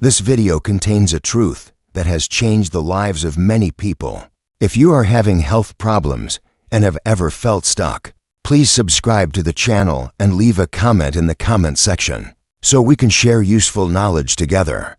This video contains a truth that has changed the lives of many people. If you are having health problems and have ever felt stuck, please subscribe to the channel and leave a comment in the comment section so we can share useful knowledge together.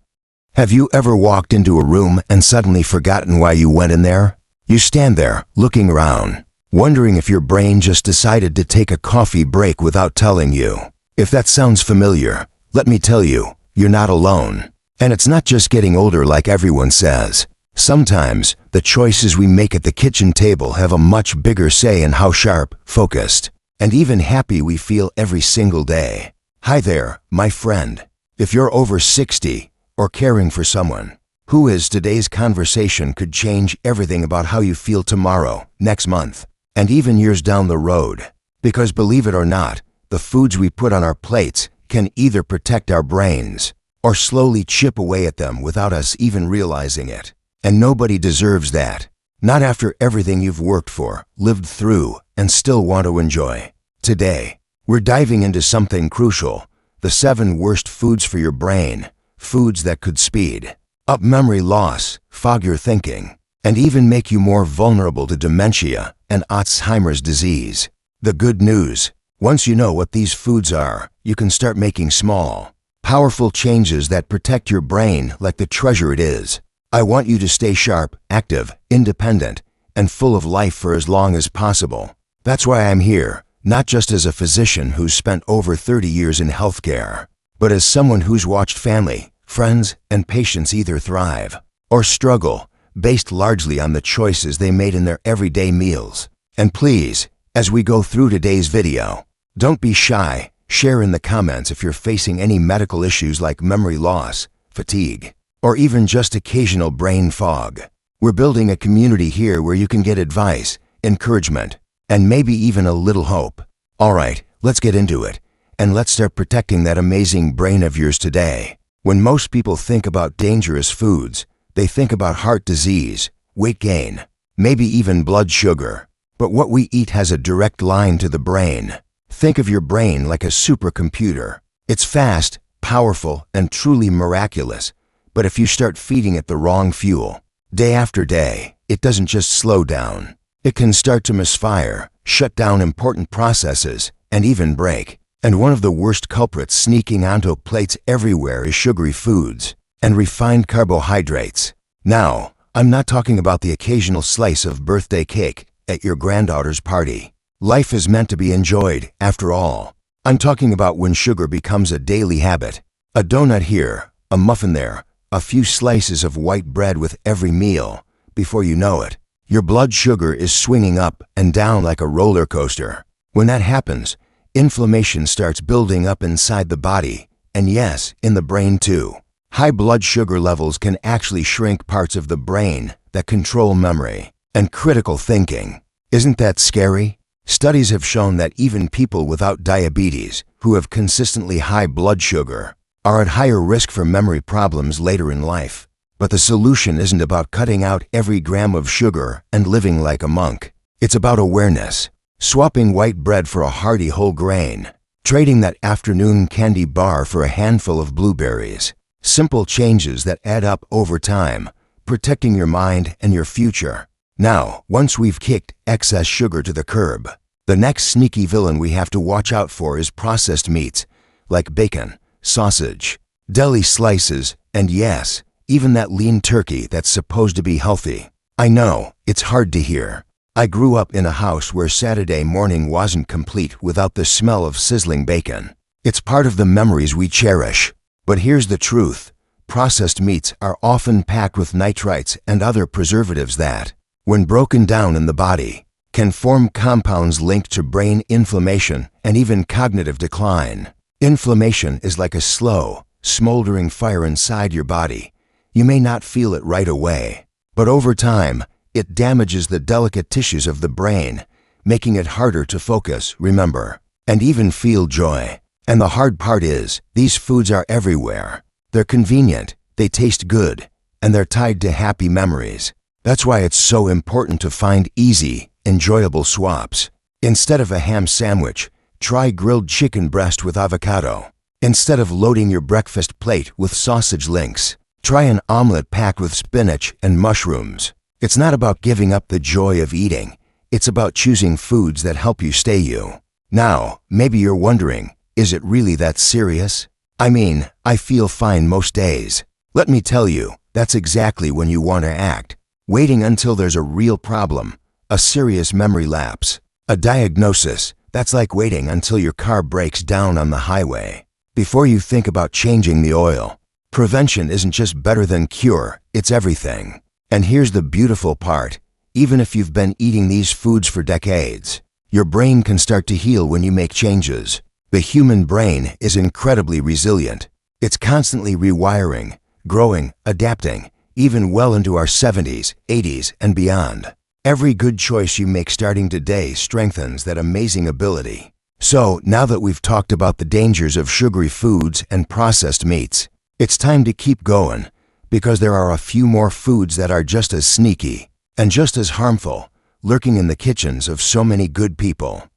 Have you ever walked into a room and suddenly forgotten why you went in there? You stand there, looking around, wondering if your brain just decided to take a coffee break without telling you. If that sounds familiar, let me tell you, you're not alone. And it's not just getting older like everyone says. Sometimes, the choices we make at the kitchen table have a much bigger say in how sharp, focused, and even happy we feel every single day. Hi there, my friend. If you're over 60 or caring for someone, today's conversation could change everything about how you feel tomorrow, next month, and even years down the road. Because believe it or not, the foods we put on our plates can either protect our brains or slowly chip away at them without us even realizing it. And nobody deserves that. Not after everything you've worked for, lived through, and still want to enjoy. Today, we're diving into something crucial: the 7 worst foods for your brain, foods that could speed up memory loss, fog your thinking, and even make you more vulnerable to dementia and Alzheimer's disease. The good news: once you know what these foods are, you can start making small, powerful changes that protect your brain like the treasure it is. I want you to stay sharp, active, independent, and full of life for as long as possible. That's why I'm here, not just as a physician who's spent over 30 years in healthcare, but as someone who's watched family, friends, and patients either thrive or struggle, based largely on the choices they made in their everyday meals. And please, as we go through today's video, don't be shy. Share in the comments if you're facing any medical issues like memory loss, fatigue, or even just occasional brain fog. We're building a community here where you can get advice, encouragement, and maybe even a little hope. All right, let's get into it, and let's start protecting that amazing brain of yours today. When most people think about dangerous foods, they think about heart disease, weight gain, maybe even blood sugar. But what we eat has a direct line to the brain. Think of your brain like a supercomputer. It's fast, powerful, and truly miraculous. But if you start feeding it the wrong fuel, day after day, it doesn't just slow down. It can start to misfire, shut down important processes, and even break. And one of the worst culprits sneaking onto plates everywhere is sugary foods and refined carbohydrates. Now, I'm not talking about the occasional slice of birthday cake at your granddaughter's party. Life is meant to be enjoyed, after all. I'm talking about when sugar becomes a daily habit. A donut here, a muffin there, a few slices of white bread with every meal. Before you know it, your blood sugar is swinging up and down like a roller coaster. When that happens, inflammation starts building up inside the body, and yes, in the brain too. High blood sugar levels can actually shrink parts of the brain that control memory and critical thinking. Isn't that scary? Studies have shown that even people without diabetes, who have consistently high blood sugar, are at higher risk for memory problems later in life. But the solution isn't about cutting out every gram of sugar and living like a monk. It's about awareness. Swapping white bread for a hearty whole grain. Trading that afternoon candy bar for a handful of blueberries. Simple changes that add up over time, protecting your mind and your future. Now, once we've kicked excess sugar to the curb, the next sneaky villain we have to watch out for is processed meats, like bacon, sausage, deli slices, and yes, even that lean turkey that's supposed to be healthy. I know, it's hard to hear. I grew up in a house where Saturday morning wasn't complete without the smell of sizzling bacon. It's part of the memories we cherish. But here's the truth: processed meats are often packed with nitrites and other preservatives that, when broken down in the body, can form compounds linked to brain inflammation and even cognitive decline. Inflammation is like a slow, smoldering fire inside your body. You may not feel it right away, but over time, it damages the delicate tissues of the brain, making it harder to focus, remember, and even feel joy. And the hard part is, these foods are everywhere. They're convenient, they taste good, and they're tied to happy memories. That's why it's so important to find easy, enjoyable swaps. Instead of a ham sandwich, try grilled chicken breast with avocado. Instead of loading your breakfast plate with sausage links, try an omelet packed with spinach and mushrooms. It's not about giving up the joy of eating. It's about choosing foods that help you stay you. Now, maybe you're wondering, is it really that serious? I mean, I feel fine most days. Let me tell you, that's exactly when you want to act. Waiting until there's a real problem, a serious memory lapse, a diagnosis, that's like waiting until your car breaks down on the highway. Before you think about changing the oil, prevention isn't just better than cure, it's everything. And here's the beautiful part. Even if you've been eating these foods for decades, your brain can start to heal when you make changes. The human brain is incredibly resilient. It's constantly rewiring, growing, adapting, even well into our 70s, 80s, and beyond. Every good choice you make starting today strengthens that amazing ability. So, now that we've talked about the dangers of sugary foods and processed meats, it's time to keep going, because there are a few more foods that are just as sneaky and just as harmful, lurking in the kitchens of so many good people.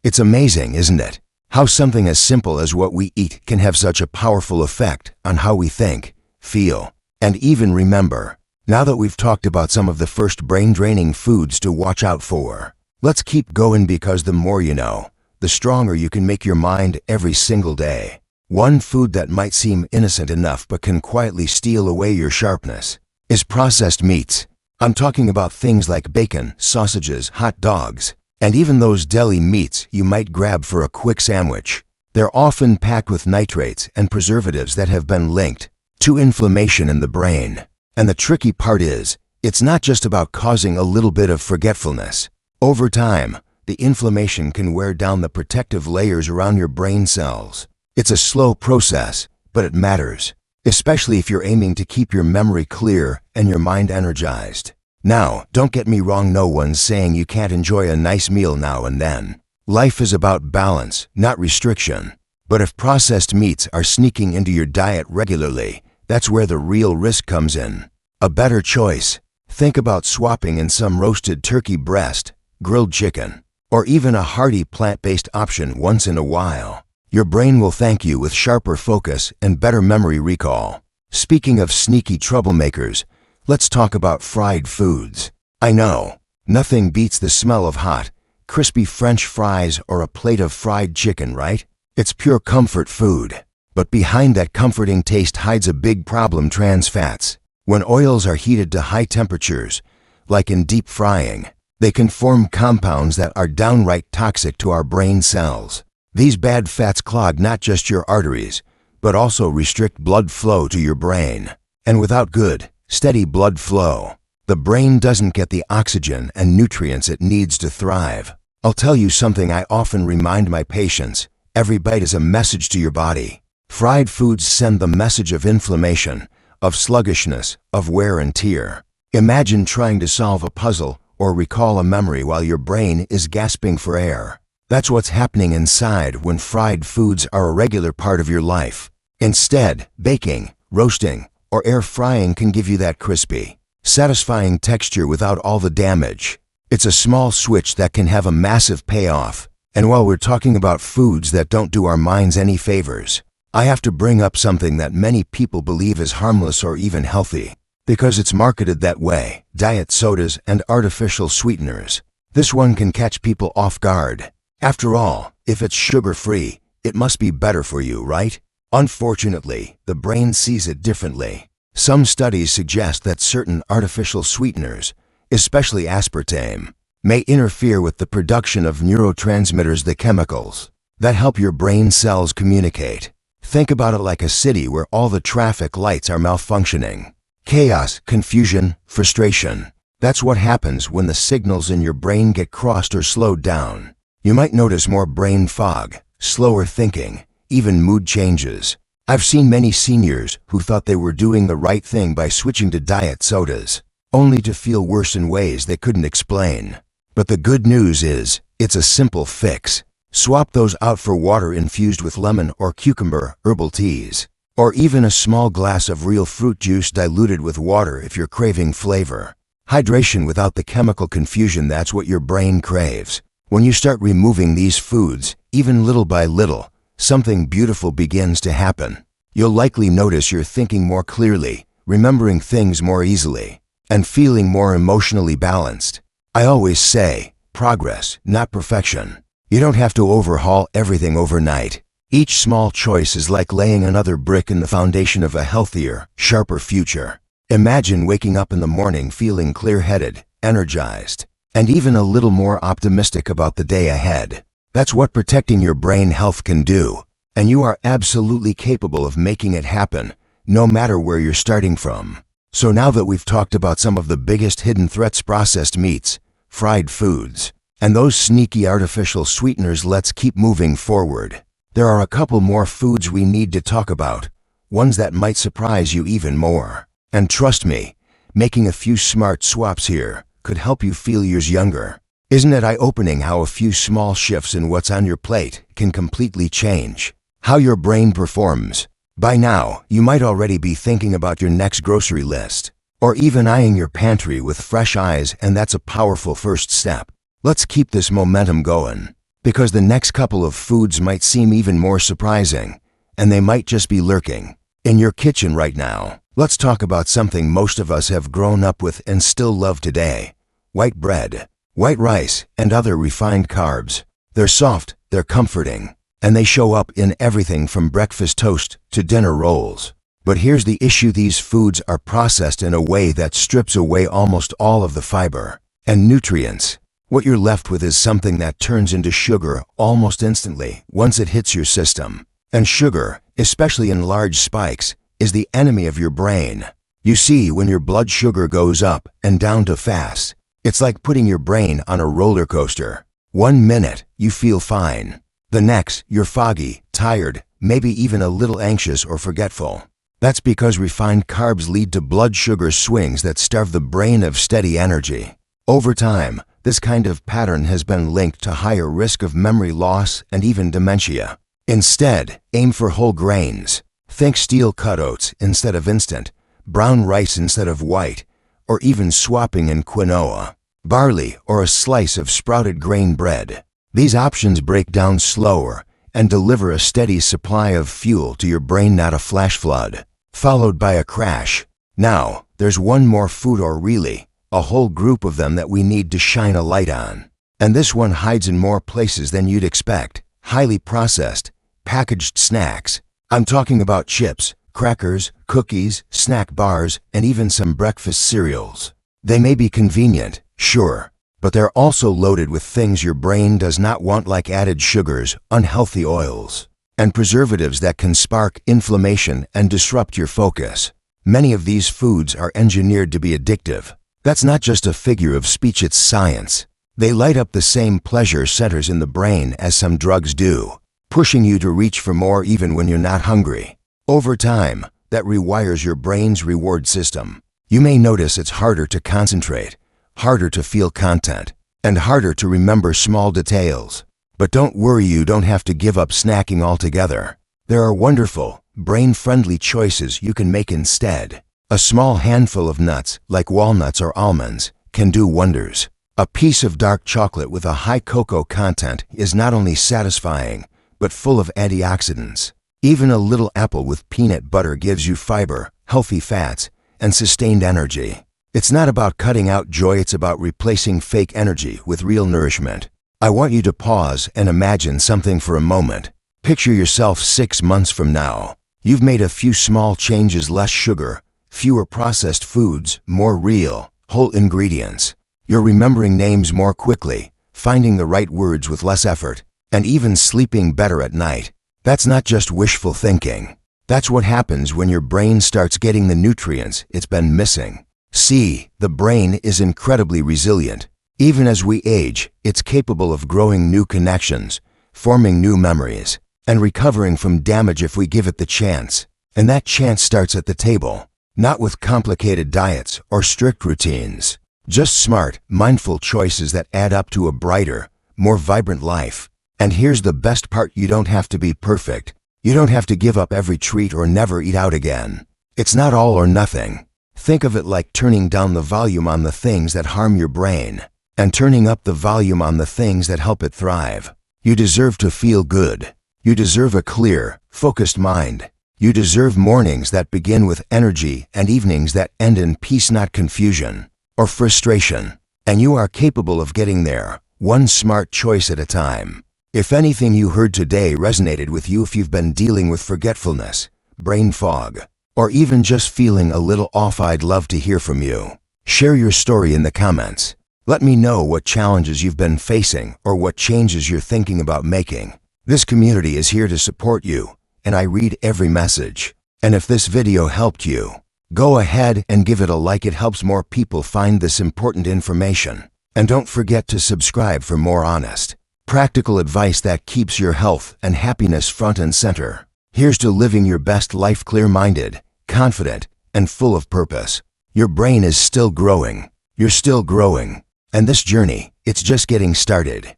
It's amazing, isn't it, how something as simple as what we eat can have such a powerful effect on how we think, feel, and even remember. Now that we've talked about some of the first brain-draining foods to watch out for, let's keep going, because the more you know, the stronger you can make your mind every single day. One food that might seem innocent enough but can quietly steal away your sharpness is processed meats. I'm talking about things like bacon, sausages, hot dogs, and even those deli meats you might grab for a quick sandwich. They're often packed with nitrates and preservatives that have been linked to inflammation in the brain. And the tricky part is, it's not just about causing a little bit of forgetfulness. Over time, the inflammation can wear down the protective layers around your brain cells. It's a slow process, but it matters, especially if you're aiming to keep your memory clear and your mind energized. Now, don't get me wrong, no one's saying you can't enjoy a nice meal now and then. Life is about balance, not restriction. But if processed meats are sneaking into your diet regularly, that's where the real risk comes in. A better choice. Think about swapping in some roasted turkey breast, grilled chicken, or even a hearty plant-based option once in a while. Your brain will thank you with sharper focus and better memory recall. Speaking of sneaky troublemakers, let's talk about fried foods. I know, nothing beats the smell of hot, crispy French fries or a plate of fried chicken, right? It's pure comfort food. But behind that comforting taste hides a big problem: trans fats. When oils are heated to high temperatures, like in deep frying, they can form compounds that are downright toxic to our brain cells. These bad fats clog not just your arteries, but also restrict blood flow to your brain. And without good, steady blood flow, the brain doesn't get the oxygen and nutrients it needs to thrive. I'll tell you something I often remind my patients: every bite is a message to your body. Fried foods send the message of inflammation, of sluggishness, of wear and tear. Imagine trying to solve a puzzle or recall a memory while your brain is gasping for air. That's what's happening inside when fried foods are a regular part of your life. Instead, baking, roasting, or air frying can give you that crispy, satisfying texture without all the damage. It's a small switch that can have a massive payoff. And while we're talking about foods that don't do our minds any favors, I have to bring up something that many people believe is harmless or even healthy, because it's marketed that way: diet sodas and artificial sweeteners. This one can catch people off guard. After all, if it's sugar-free, it must be better for you, right? Unfortunately, the brain sees it differently. Some studies suggest that certain artificial sweeteners, especially aspartame, may interfere with the production of neurotransmitters, the chemicals that help your brain cells communicate. Think about it like a city where all the traffic lights are malfunctioning. Chaos, confusion, frustration. That's what happens when the signals in your brain get crossed or slowed down. You might notice more brain fog, slower thinking, even mood changes. I've seen many seniors who thought they were doing the right thing by switching to diet sodas, only to feel worse in ways they couldn't explain. But the good news is, it's a simple fix. Swap those out for water infused with lemon or cucumber, herbal teas, or even a small glass of real fruit juice diluted with water if you're craving flavor. Hydration without the chemical confusion, that's what your brain craves. When you start removing these foods, even little by little, something beautiful begins to happen. You'll likely notice you're thinking more clearly, remembering things more easily, and feeling more emotionally balanced. I always say, progress, not perfection. You don't have to overhaul everything overnight. Each small choice is like laying another brick in the foundation of a healthier, sharper future. Imagine waking up in the morning feeling clear-headed, energized, and even a little more optimistic about the day ahead. That's what protecting your brain health can do, and you are absolutely capable of making it happen, no matter where you're starting from. So now that we've talked about some of the biggest hidden threats, processed meats, fried foods, and those sneaky artificial sweeteners, let's keep moving forward. There are a couple more foods we need to talk about, ones that might surprise you even more. And trust me, making a few smart swaps here could help you feel years younger. Isn't it eye-opening how a few small shifts in what's on your plate can completely change how your brain performs? By now, you might already be thinking about your next grocery list, or even eyeing your pantry with fresh eyes, and that's a powerful first step. Let's keep this momentum going, because the next couple of foods might seem even more surprising, and they might just be lurking in your kitchen right now. Let's talk about something most of us have grown up with and still love today: white bread, white rice, and other refined carbs. They're soft, they're comforting, and they show up in everything from breakfast toast to dinner rolls. But here's the issue: these foods are processed in a way that strips away almost all of the fiber and nutrients. What you're left with is something that turns into sugar almost instantly once it hits your system. And sugar, especially in large spikes, is the enemy of your brain. You see, when your blood sugar goes up and down too fast, it's like putting your brain on a roller coaster. 1 minute, you feel fine. The next, you're foggy, tired, maybe even a little anxious or forgetful. That's because refined carbs lead to blood sugar swings that starve the brain of steady energy. Over time, this kind of pattern has been linked to higher risk of memory loss and even dementia. Instead, aim for whole grains. Think steel cut oats instead of instant, brown rice instead of white, or even swapping in quinoa, barley, or a slice of sprouted grain bread. These options break down slower and deliver a steady supply of fuel to your brain, not a flash flood, followed by a crash. Now, there's one more food, or really, a whole group of them, that we need to shine a light on. And this one hides in more places than you'd expect: highly processed, packaged snacks. I'm talking about chips, crackers, cookies, snack bars, and even some breakfast cereals. They may be convenient, sure, but they're also loaded with things your brain does not want, like added sugars, unhealthy oils, and preservatives that can spark inflammation and disrupt your focus. Many of these foods are engineered to be addictive. That's not just a figure of speech, it's science. They light up the same pleasure centers in the brain as some drugs do, pushing you to reach for more even when you're not hungry. Over time, that rewires your brain's reward system. You may notice it's harder to concentrate, harder to feel content, and harder to remember small details. But don't worry, you don't have to give up snacking altogether. There are wonderful, brain-friendly choices you can make instead. A small handful of nuts, like walnuts or almonds, can do wonders. A piece of dark chocolate with a high cocoa content is not only satisfying, but full of antioxidants. Even a little apple with peanut butter gives you fiber, healthy fats, and sustained energy. It's not about cutting out joy, it's about replacing fake energy with real nourishment. I want you to pause and imagine something for a moment. Picture yourself 6 months from now. You've made a few small changes: less sugar, fewer processed foods, more real, whole ingredients. You're remembering names more quickly, finding the right words with less effort, and even sleeping better at night. That's not just wishful thinking. That's what happens when your brain starts getting the nutrients it's been missing. See, the brain is incredibly resilient. Even as we age, it's capable of growing new connections, forming new memories, and recovering from damage if we give it the chance. And that chance starts at the table. Not with complicated diets or strict routines, just smart, mindful choices that add up to a brighter, more vibrant life. And here's the best part: you don't have to be perfect. You don't have to give up every treat or never eat out again. It's not all or nothing. Think of it like turning down the volume on the things that harm your brain and turning up the volume on the things that help it thrive. You deserve to feel good. You deserve a clear, focused mind. You deserve mornings that begin with energy and evenings that end in peace, not confusion or frustration. And you are capable of getting there, one smart choice at a time. If anything you heard today resonated with you, if you've been dealing with forgetfulness, brain fog, or even just feeling a little off, I'd love to hear from you. Share your story in the comments. Let me know what challenges you've been facing or what changes you're thinking about making. This community is here to support you, and I read every message. And if this video helped you, go ahead and give it a like. It helps more people find this important information. And don't forget to subscribe for more honest, practical advice that keeps your health and happiness front and center. Here's to living your best life, clear-minded, confident, and full of purpose. Your brain is still growing. You're still growing. And this journey, it's just getting started.